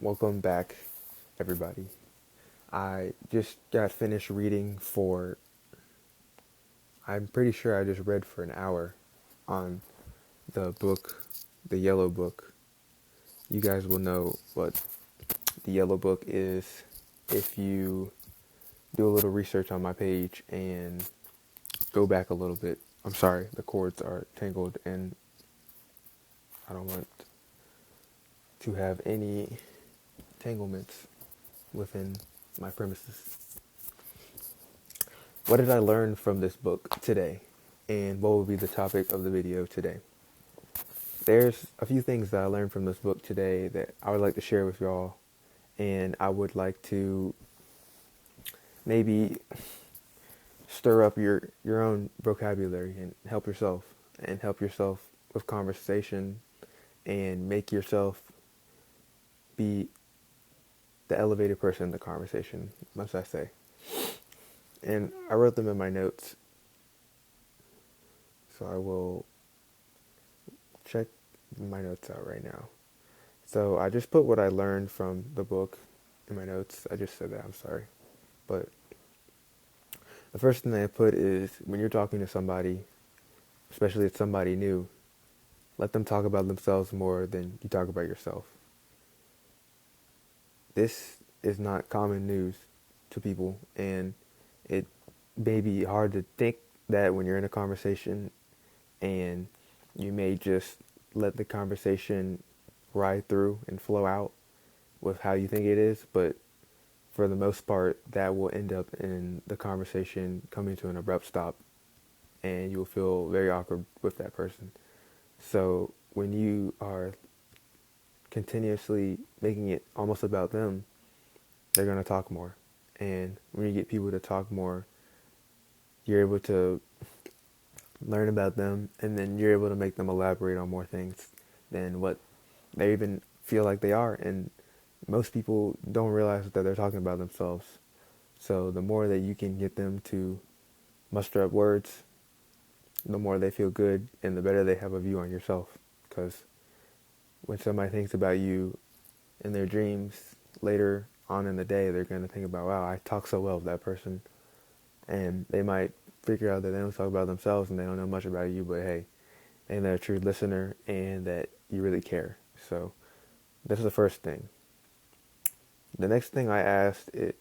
Welcome back, everybody. I just got finished reading I'm pretty sure I just read for an hour on the book, the Yellow Book. You guys will know what the Yellow Book is if you do a little research on my page and go back a little bit. I'm sorry, the cords are tangled and I don't want to have any entanglements within my premises. What did I learn from this book today? And what will be the topic of the video today? There's a few things that I learned from this book today that I would like to share with y'all. And I would like to maybe stir up your own vocabulary and help yourself with conversation and make yourself be the elevated person in the conversation, must I say. And I wrote them in my notes, so I will check my notes out right now. So I just put what I learned from the book in my notes. I just said that, I'm sorry. But the first thing that I put is when you're talking to somebody, especially if it's somebody new, let them talk about themselves more than you talk about yourself. This is not common news to people, and it may be hard to think that when you're in a conversation and you may just let the conversation ride through and flow out with how you think it is, but for the most part, that will end up in the conversation coming to an abrupt stop, and you will feel very awkward with that person. So when you are continuously making it almost about them, they're going to talk more. And when you get people to talk more, you're able to learn about them, and then you're able to make them elaborate on more things than what they even feel like they are. And most people don't realize that they're talking about themselves. So the more that you can get them to muster up words, the more they feel good and the better they have a view on yourself. Because when somebody thinks about you in their dreams later on in the day, they're going to think about, wow, I talk so well with that person. And they might figure out that they don't talk about themselves and they don't know much about you, but hey, they're a true listener and that you really care. So that's the first thing. The next thing the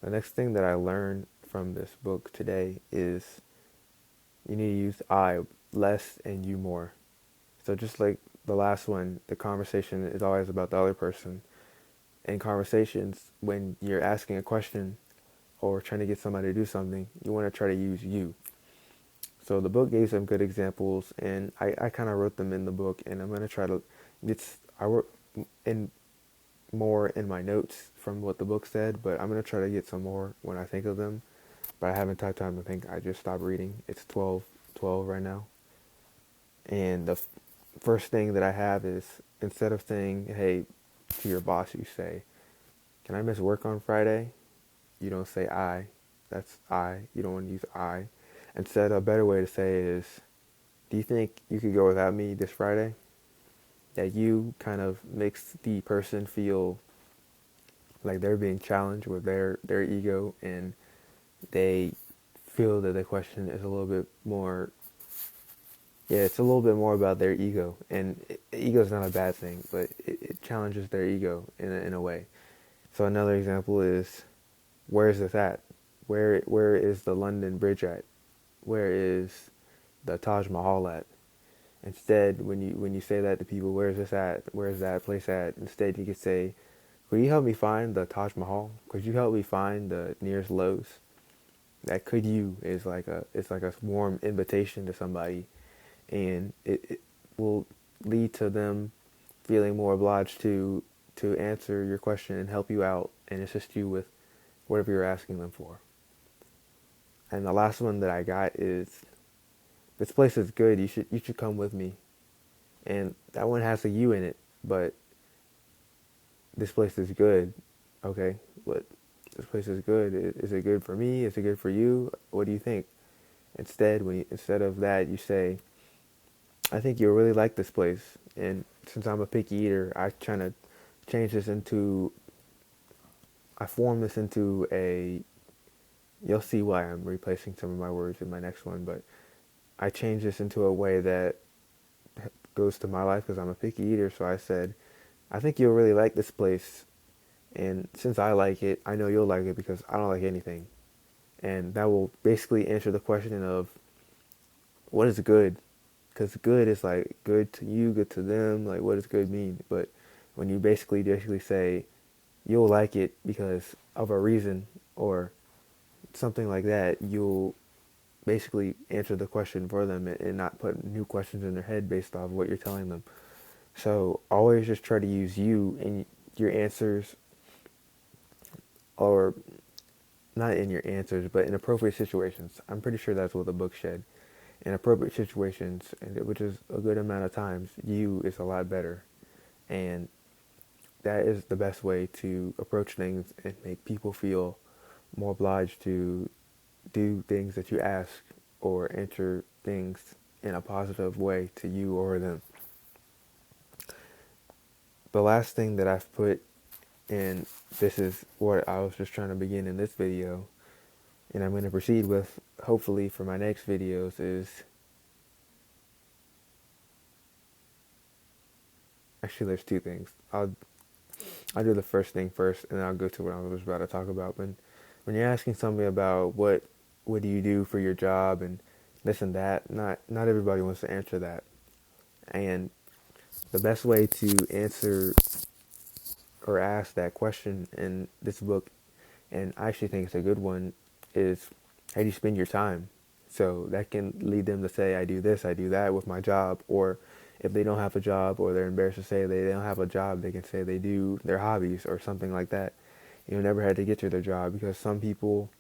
next thing that I learned from this book today is you need to use I less and you more. So just like the last one, the conversation is always about the other person. In conversations, when you're asking a question or trying to get somebody to do something, you want to try to use you. So the book gave some good examples, and I kind of wrote them in the book, and I'm going to try to, I wrote in more in my notes from what the book said, but I'm going to try to get some more when I think of them, but I haven't had time to think. I just stopped reading. It's 12 right now. And the first thing that I have is, instead of saying, hey, to your boss, you say, can I miss work on Friday? You don't say I. That's I. You don't want to use I. Instead, a better way to say it is, do you think you could go without me this Friday? That you kind of makes the person feel like they're being challenged with their ego, and they feel that the question is a little bit more, it's a little bit more about their ego. And ego is not a bad thing, but it challenges their ego in a way. So another example is, where is this at? Where is the London Bridge at? Where is the Taj Mahal at? Instead, when you say that to people, where is this at? Where is that place at? Instead, you could say, could you help me find the Taj Mahal? Could you help me find the nearest Lowe's? That could you is it's like a warm invitation to somebody, and it will lead to them feeling more obliged to answer your question and help you out and assist you with whatever you're asking them for. And the last one that I got is, this place is good. You should come with me. And that one has a you in it, but this place is good. Okay, but this place is good. Is it good for me? Is it good for you? What do you think? Instead of that, you say, I think you'll really like this place. And since I'm a picky eater, I try to changed this into, I formed this into a, you'll see why I'm replacing some of my words in my next one, but I changed this into a way that goes to my life because I'm a picky eater. So I said, I think you'll really like this place. And since I like it, I know you'll like it because I don't like anything. And that will basically answer the question of what is good? Because good is like good to you, good to them. Like, what does good mean? But when you basically say you'll like it because of a reason or something like that, you'll basically answer the question for them and not put new questions in their head based off what you're telling them. So always just try to use you in your answers, or not in your answers, but in appropriate situations. I'm pretty sure that's what the book said. In appropriate situations, which is a good amount of times, you is a lot better. And that is the best way to approach things and make people feel more obliged to do things that you ask or answer things in a positive way to you or them. The last thing that I've put, and this is what I was just trying to begin in this video, and I'm going to proceed with hopefully for my next videos, is actually there's two things. I'll do the first thing first, and then I'll go to what I was about to talk about. When you're asking somebody about what do you do for your job and this and that, not everybody wants to answer that. And the best way to answer or ask that question in this book, and I actually think it's a good one, is how do you spend your time? So that can lead them to say, I do this, I do that with my job. Or if they don't have a job or they're embarrassed to say they don't have a job, they can say they do their hobbies or something like that. You never had to get to their job, because some people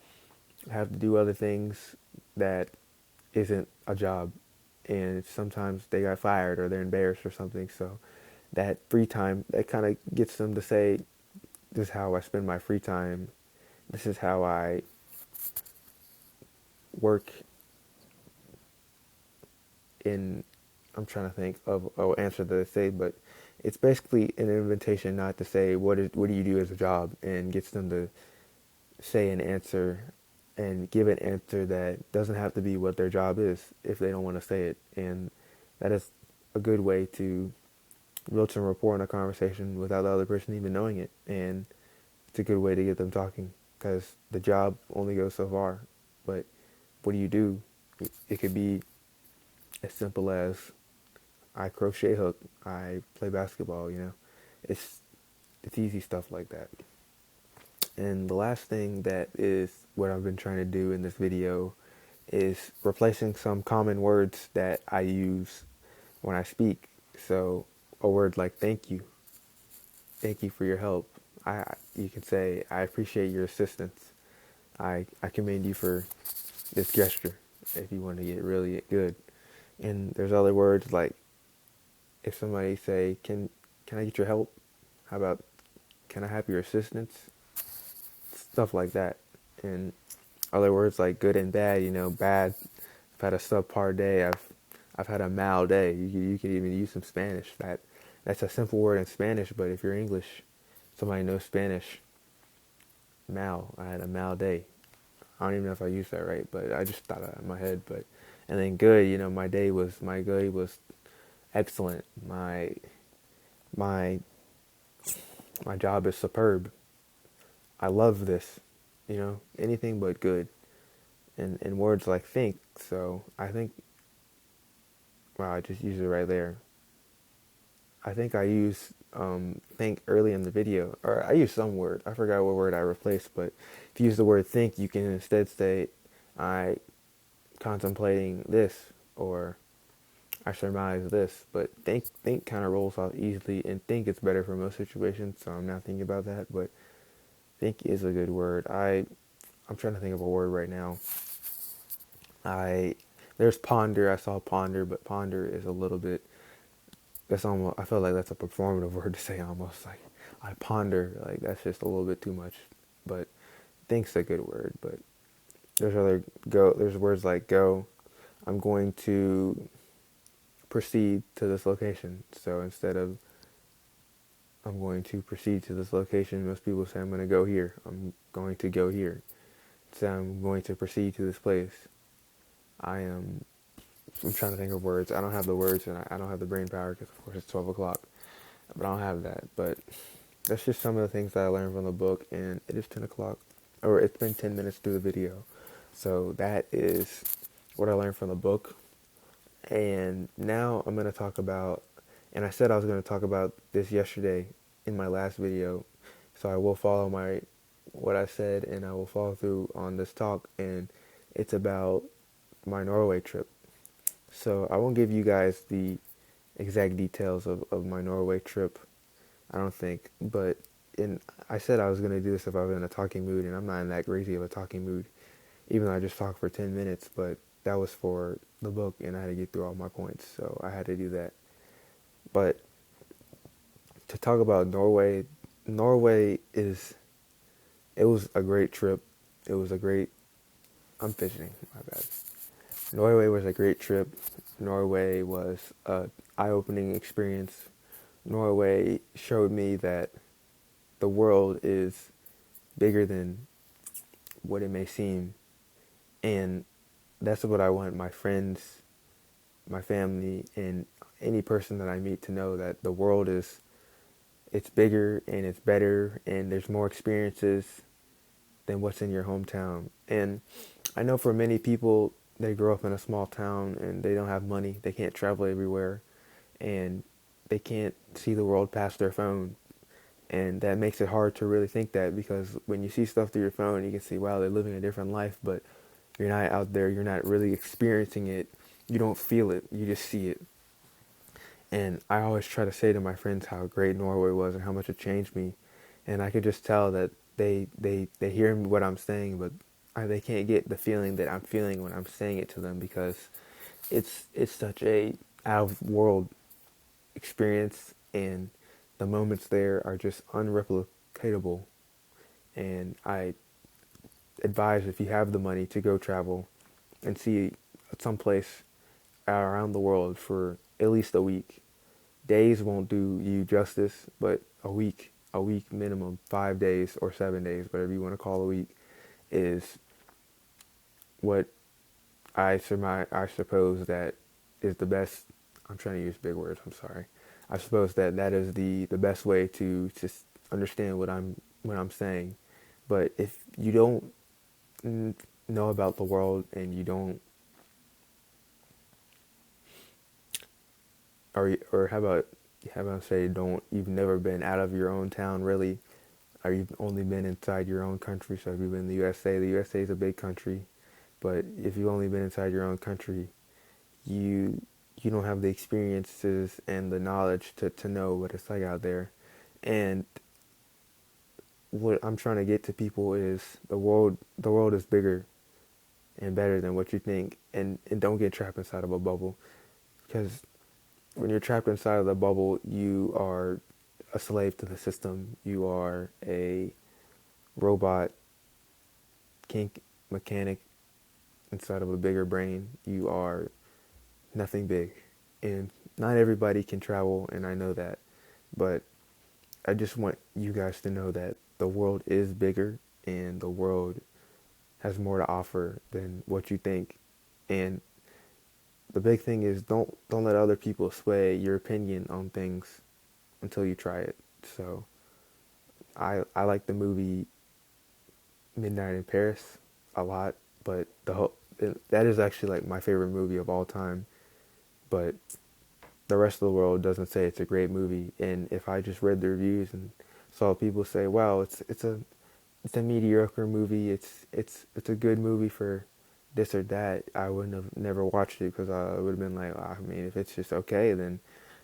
have to do other things that isn't a job. And sometimes they got fired or they're embarrassed or something. So that free time, that kind of gets them to say, this is how I spend my free time. This is how I work in, I'm trying to think of an answer that I say, but it's basically an invitation not to say what do you do as a job, and gets them to say an answer and give an answer that doesn't have to be what their job is if they don't want to say it. And that is a good way to build some rapport in a conversation without the other person even knowing it. And it's a good way to get them talking, because the job only goes so far. But what do you do? It could be as simple as I crochet hook, I play basketball, It's easy stuff like that. And the last thing that is what I've been trying to do in this video is replacing some common words that I use when I speak. So a word like thank you. Thank you for your help. You can say, I appreciate your assistance. I commend you for this gesture, if you want to get really good. And there's other words like, if somebody say, can I get your help? How about, can I have your assistance? Stuff like that. And other words like good and bad, bad. I've had a subpar day. I've had a mal day. You could even use some Spanish. That's a simple word in Spanish, but if you're English, somebody knows Spanish. Mal. I had a mal day. I don't even know if I used that right, but I just thought it in my head. But and then good, my day was excellent. My job is superb. I love this. Anything but good. And words like think. So I think, wow, I just used it right there. I think I used think early in the video, or I used some word. I forgot what word I replaced, but if you use the word think, you can instead say, I contemplating this, or I surmise this. But think kind of rolls off easily, and think is better for most situations, so I'm not thinking about that, but think is a good word. I'm trying to think of a word right now. There's ponder. I saw ponder, but ponder is a little bit, that's almost, I feel like that's a performative word to say almost. Like, I ponder, like that's just a little bit too much. But think's a good word. But there's words like go. I'm going to proceed to this location. So instead of I'm going to proceed to this location. Most people say I'm going to go here. I'm going to go here. Say I'm going to proceed to this place. I am. I'm trying to think of words. I don't have the words, and I don't have the brain power because, of course, it's 12 o'clock. But I don't have that. But that's just some of the things that I learned from the book, and it is 10 o'clock, or it's been 10 minutes through the video. So that is what I learned from the book. And now I'm going to talk about, and I said I was going to talk about this yesterday in my last video, so I will follow what I said, and I will follow through on this talk, and it's about my Norway trip. So I won't give you guys the exact details of my Norway trip, I don't think, but I said I was going to do this if I was in a talking mood, and I'm not in that crazy of a talking mood, even though I just talked for 10 minutes, but that was for the book, and I had to get through all my points, so I had to do that. But to talk about Norway, it was a great trip. I'm fidgeting, my bad. Norway was a great trip. Norway was a eye-opening experience. Norway showed me that the world is bigger than what it may seem. And that's what I want my friends, my family, and any person that I meet to know, that the world it's bigger and it's better and there's more experiences than what's in your hometown. And I know for many people, they grow up in a small town and they don't have money. They can't travel everywhere and they can't see the world past their phone. And that makes it hard to really think that, because when you see stuff through your phone, you can see, wow, they're living a different life, but you're not out there, you're not really experiencing it, you don't feel it, you just see it. And I always try to say to my friends how great Norway was and how much it changed me. And I could just tell that they hear what I'm saying, but they can't get the feeling that I'm feeling when I'm saying it to them, because it's such a out of world experience, and the moments there are just unreplicatable. And I advise, if you have the money, to go travel and see someplace around the world for at least a week. Days won't do you justice, but a week minimum, 5 days or 7 days, whatever you want to call a week, is what I suppose that is the best. I'm trying to use big words, I'm sorry. I suppose that is the best way to just understand what I'm saying. But if you don't know about the world, and you don't, or how about say, you've never been out of your own town really, or you've only been inside your own country. So if you've been in the USA is a big country, but if you've only been inside your own country, you don't have the experiences and the knowledge to know what it's like out there. And what I'm trying to get to people is the world is bigger and better than what you think, and don't get trapped inside of a bubble, because when you're trapped inside of the bubble, you are a slave to the system. You are a robot kink mechanic inside of a bigger brain. You are nothing big. And not everybody can travel, and I know that. But I just want you guys to know that the world is bigger, and the world has more to offer than what you think. And the big thing is, don't let other people sway your opinion on things until you try it. So I like the movie Midnight in Paris a lot, but that is actually like my favorite movie of all time. But the rest of the world doesn't say it's a great movie. And if I just read the reviews and saw people say, "Wow, it's a mediocre movie. It's a good movie for this or that," I wouldn't have never watched it, because I would have been like, I mean, if it's just okay, then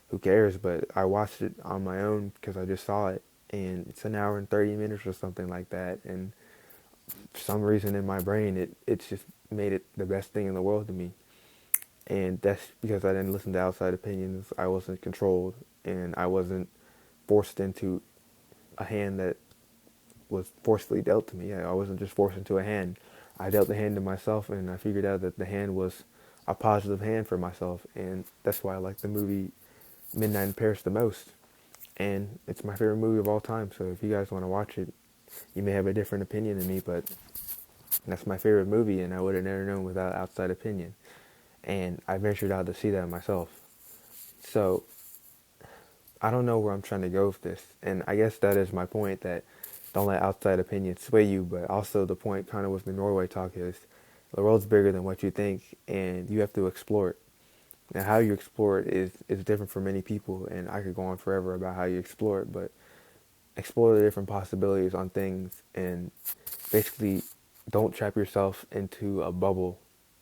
who cares? But I watched it on my own because I just saw it, and it's an hour and 30 minutes or something like that. And for some reason in my brain, it's just made it the best thing in the world to me. And that's because I didn't listen to outside opinions. I wasn't controlled, and I wasn't forced into a hand that was forcefully dealt to me. I wasn't just forced into a hand. I dealt the hand to myself, and I figured out that the hand was a positive hand for myself. And that's why I like the movie Midnight in Paris the most. and it's my favorite movie of all time. So if you guys want to watch it, you may have a different opinion than me, but that's my favorite movie, and I would have never known without outside opinion. And I ventured out to see that myself. So I don't know where I'm trying to go with this, and I guess that is my point, that don't let outside opinion sway you. But also the point kind of with the Norway talk is the world's bigger than what you think, and you have to explore it. Now, how you explore it is different for many people, and I could go on forever about how you explore it, but explore the different possibilities on things, and basically don't trap yourself into a bubble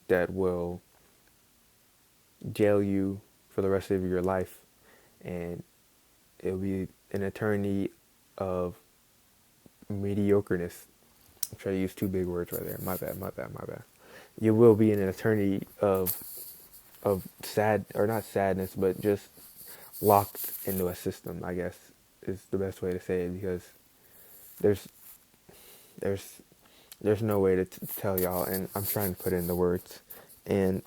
that will jail you for the rest of your life, and it'll be an eternity of mediocreness. I'm trying to use two big words right there. My bad, my bad, my bad. You will be in an eternity of sad, or not sadness, but just locked into a system, I guess is the best way to say it, because there's there's there's no way to tell y'all, and I'm trying to put in the words, and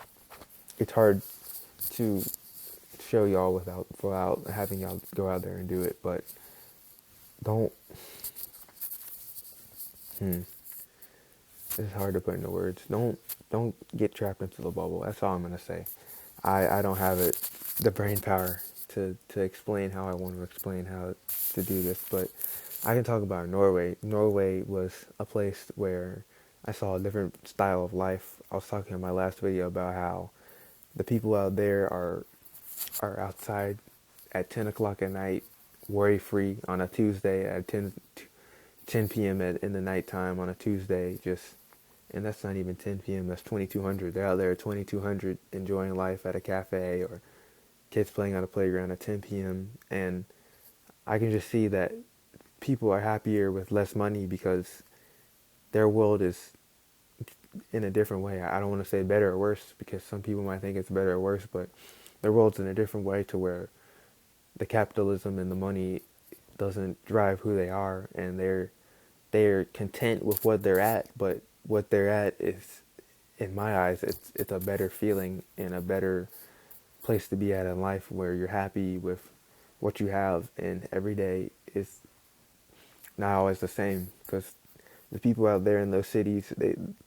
it's hard to show y'all without having y'all go out there and do it. But don't hmm, it's hard to put into words. Don't get trapped into the bubble. That's all I'm gonna say. I don't have the brain power to explain how I want to explain how to do this, but I can talk about Norway. Norway was a place where I saw a different style of life. I was talking in my last video about how the people out there are outside at 10 o'clock at night, worry free on a Tuesday at 10 p.m. in the nighttime on a Tuesday, and that's not even 10 p.m., that's 2200. They're out there at 2200 enjoying life at a cafe, or kids playing on a playground at 10 p.m. And I can just see that people are happier with less money because their world is in a different way. I don't want to say better or worse, because some people might think it's better or worse, but their world's in a different way, to where the capitalism and the money doesn't drive who they are, and they're content with what they're at. But what they're at is, in my eyes, it's a better feeling and a better place to be at in life, where you're happy with what you have, and every day is not always the same, because the people out there in those cities,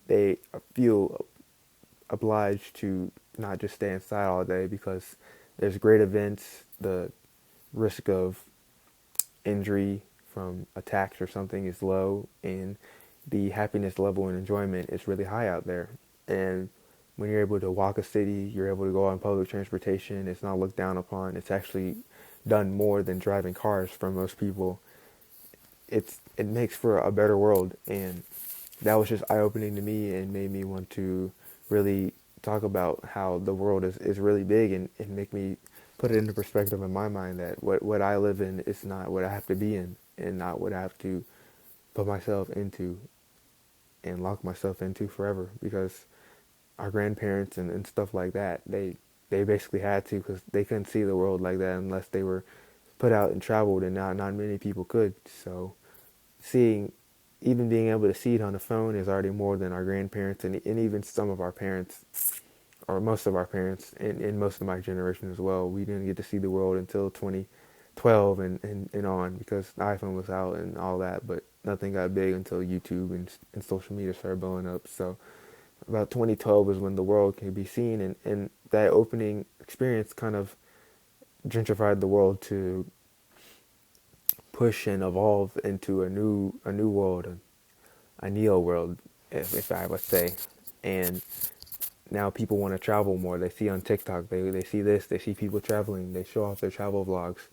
they feel obliged to not just stay inside all day, because there's great events, the risk of injury from attacks or something is low, and the happiness level and enjoyment is really high out there. And when you're able to walk a city, you're able to go on public transportation, it's not looked down upon. It's actually done more than driving cars for most people. It makes for a better world, and that was just eye-opening to me, and made me want to really talk about how the world is really big, and make me put it into perspective in my mind, that what I live in is not what I have to be in, and not what I have to put myself into and lock myself into forever, because our grandparents and stuff like that, they basically had to, because they couldn't see the world like that unless they were put out and traveled, and not many people could. So even being able to see it on the phone is already more than our grandparents, and even some of our parents, or most of our parents, and most of my generation as well. We didn't get to see the world until 2012 and on, because the iPhone was out and all that, but nothing got big until YouTube and social media started blowing up. So about 2012 is when the world could be seen, and that opening experience kind of gentrified the world to push and evolve into a new world, a neo world, if I would say. And now people want to travel more. They see on TikTok, they see this, they see people traveling, they show off their travel vlogs,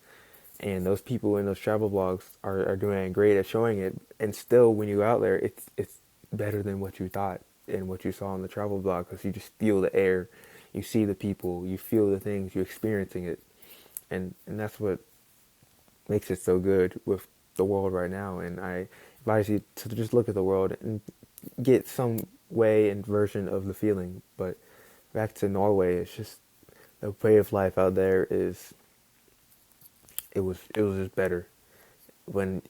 and those people in those travel vlogs are doing great at showing it. And still, when you go out there, it's better than what you thought and what you saw on the travel vlog, because you just feel the air, you see the people, you feel the things, you're experiencing it, and that's what makes it so good with the world right now. And I advise you to just look at the world and get some way and version of the feeling. But back to Norway, it's just the way of life out there is, it was just better. When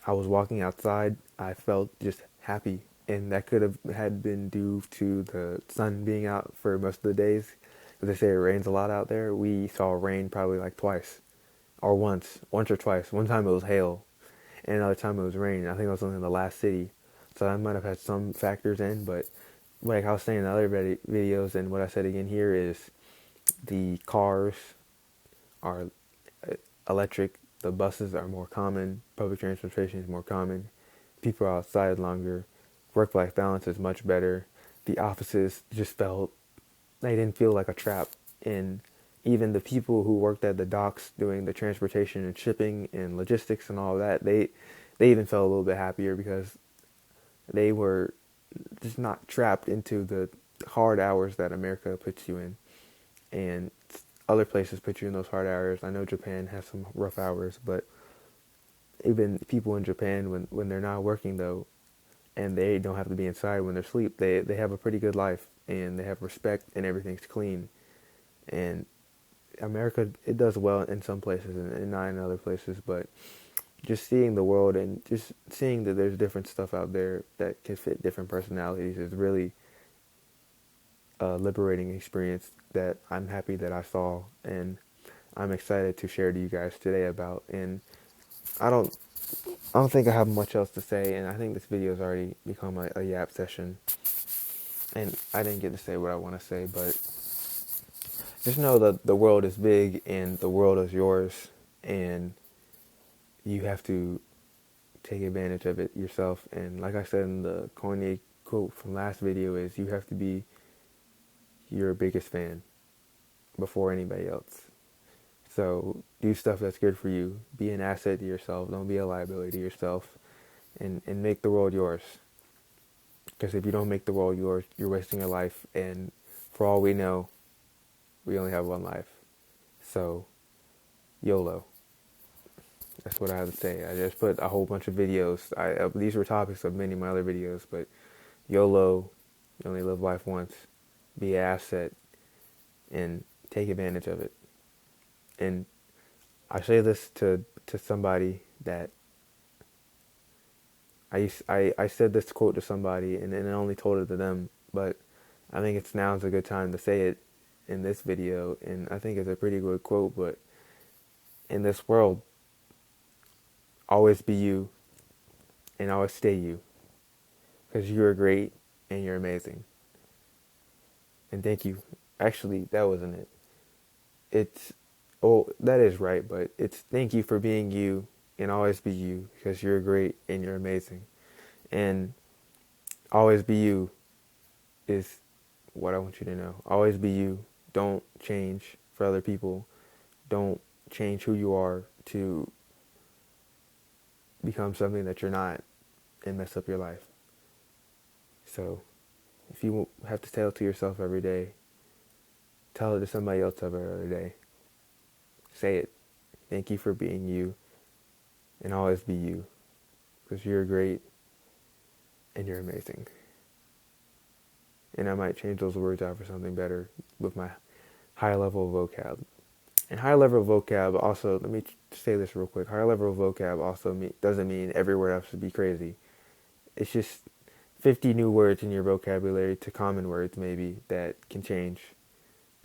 I was walking outside, I felt just happy, and that could have had been due to the sun being out for most of the days. As they say, it rains a lot out there. We saw rain probably like twice or once or twice. One time it was hail, and another time it was rain. I think I was only in the last city, so I might have had some factors in. But like I was saying in the other videos, and what I said again here is the cars are electric. The buses are more common. Public transportation is more common. People are outside longer. Work-life balance is much better. The offices just felt, they didn't feel like a trap. And even the people who worked at the docks doing the transportation and shipping and logistics and all that, they even felt a little bit happier because they were just not trapped into the hard hours that America puts you in. And other places put you in those hard hours. I know Japan has some rough hours, but even people in Japan, when they're not working though, and they don't have to be inside when they're asleep, they have a pretty good life, and they have respect, and everything's clean. And America, it does well in some places and not in other places, but just seeing the world and just seeing that there's different stuff out there that can fit different personalities is really a liberating experience that I'm happy that I saw, and I'm excited to share to you guys today about. And I don't I don't think I have much else to say, and I think this video has already become a yap session, and I didn't get to say what I want to say, but just know that the world is big and the world is yours, and you have to take advantage of it yourself. And like I said in the corny quote from last video is, you have to be your biggest fan before anybody else. So do stuff that's good for you. Be an asset to yourself. Don't be a liability to yourself. And make the world yours. Because if you don't make the world yours, you're wasting your life. And for all we know, we only have one life. So, YOLO. That's what I have to say. I just put a whole bunch of videos. These were topics of many of my other videos. But YOLO, you only live life once. Be an asset. And take advantage of it. And I say this to somebody that I said this quote to somebody, and I only told it to them, but I think now's a good time to say it in this video, and I think it's a pretty good quote. But in this world, always be you, and always stay you, because you're great and you're amazing. And thank you. Actually, that wasn't it. It's, oh, that is right, but it's thank you for being you and always be you, because you're great and you're amazing. And always be you is what I want you to know. Always be you. Don't change for other people. Don't change who you are to become something that you're not and mess up your life. So if you have to tell it to yourself every day, tell it to somebody else every other day. Say it. Thank you for being you, and always be you, because you're great and you're amazing. And I might change those words out for something better with my high level vocab. And high level vocab also, let me say this real quick. High level vocab also doesn't mean every word has to be crazy. It's just 50 new words in your vocabulary to common words maybe that can change.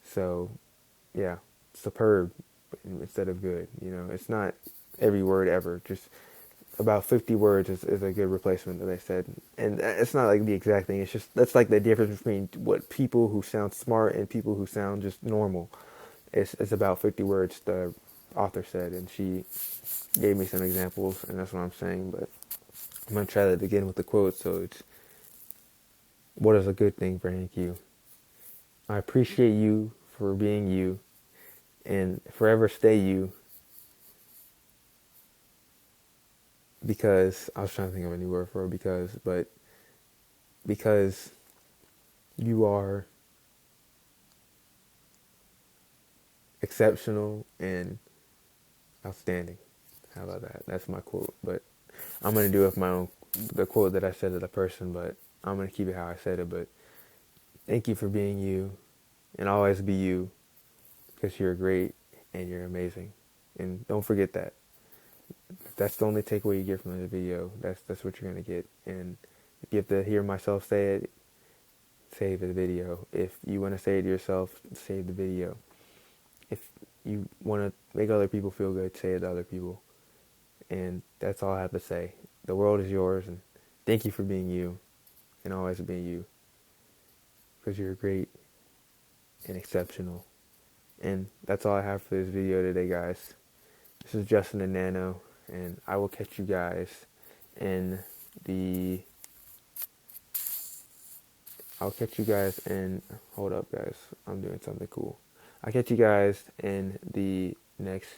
So, yeah, superb instead of good. You know, it's not every word ever. Just about 50 words is a good replacement, that they said. And it's not like the exact thing. It's just, that's like the difference between what people who sound smart and people who sound just normal. It's about 50 words, the author said. And she gave me some examples, and that's what I'm saying. But I'm going to try that again with the quote. So it's, what is a good thing for Hank you? I appreciate you for being you, and forever stay you, because I was trying to think of a new word for because you are exceptional and outstanding. How about that? That's my quote. But I'm going to do it with my own, the quote that I said to the person, but I'm going to keep it how I said it. But thank you for being you, and always be you, because you're great and you're amazing. And don't forget that. If that's the only takeaway you get from this video, that's what you're going to get. And if you have to hear myself say it, save the video. If you want to say it yourself, save the video. If you want to make other people feel good, say it to other people. And that's all I have to say. The world is yours, and thank you for being you and always being you, because you're great and exceptional. And that's all I have for this video today, guys. This is Justin and Nano, and I will catch you guys in the. I'll catch you guys in. Hold up, guys. I'm doing something cool. I'll catch you guys in the next